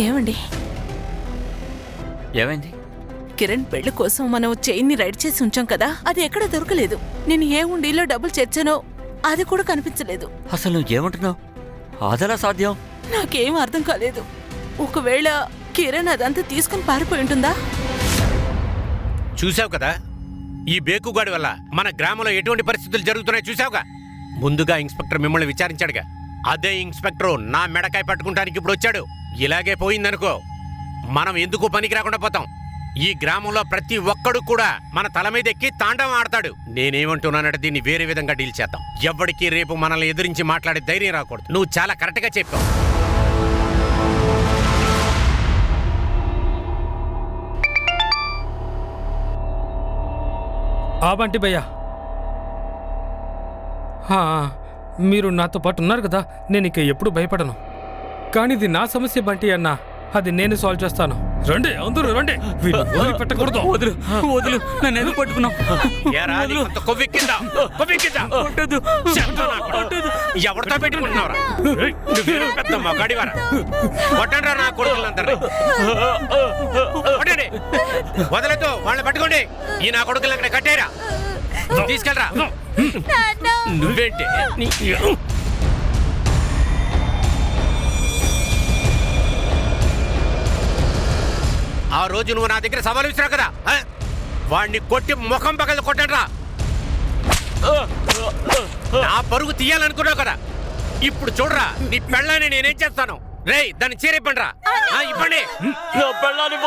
ఏమండి, ఏమైంది? కిరణ్ పెళ్లి కోసం మనం చైన్ని రైడ్ చేసి ఉంచాం కదా, అది ఎక్కడ దొరకలేదు. నేను ఏ ఉండిలో డబ్బులు చేర్చానో అది కూడా కనిపించలేదు. అసలు నువ్వు ఏమంటున్నావు? అదెలా సాధ్యం? నాకేం అర్థం కాలేదు. ఒకవేళ కిరణ్ అదంతా తీసుకుని పారిపోయి ఉంటుందా? చూసావు కదా, ఈ బేకుగాడి వల్ల మన గ్రామంలో ఎటువంటి పరిస్థితులు జరుగుతున్నాయో చూసావుగా. ముందుగా ఇన్స్పెక్టర్ మిమ్మల్ని విచారించాడుగా, అదే ఇన్స్పెక్టర్ నా మెడకాయ పట్టుకుంటానికి ఇప్పుడు వచ్చాడు. ఇలాగే పోయిందనుకో మనం ఎందుకు పనికి రాకుండా పోతాం. ఈ గ్రామంలో ప్రతి ఒక్కడు కూడా మన తల మీద ఎక్కి తాండవం ఆడతాడు. నేనేమంటున్నానంటే దీన్ని వేరే విధంగా డీల్ చేద్దాం. ఎవ్వడికి రేపు మనల్ని ఎదిరించి మాట్లాడే ధైర్యం రాకూడదు. నువ్వు చాలా కరెక్ట్గా చెప్పావు. బంటి భయ్యా, మీరు నాతో పాటు ఉన్నారు కదా, నేను ఇక ఎప్పుడు భయపడను. కానీ ఇది నా సమస్య బంటి అన్నా, అది నేను సాల్వ్ చేస్తాను. రండి అందరూ రండి, పెట్టకూడదు. వదులు వదులు, నన్ను ఎందుకు పట్టుకున్నావు? ఎవరితో పెట్టుకుంటున్నావురా? నువ్వేదో పెద్ద మగాడివారా? కొట్టండి రా నా కొడుకులందరినీ. వదలతో వాళ్ళని పట్టుకోండి. ఈ నా కొడుకులు అక్కడ కట్టేరా, తీసుకెళ్ళరా. నువ్వేంటి? ఆ రోజు నువ్వు నా దగ్గర సవాలు ఇచ్చినావు కదా, వాడిని కొట్టి ముఖం పగల కొట్టండిరా. నా పరుగు తీయాలనుకున్నావు కదా, ఇప్పుడు చూడరా నీ పెళ్ళాన్ని నేనేం చేస్తాను. రేయ్ దాన్ని చీరిప్పండి రా. ఇవ్వండి. నా పెళ్ళాన్ని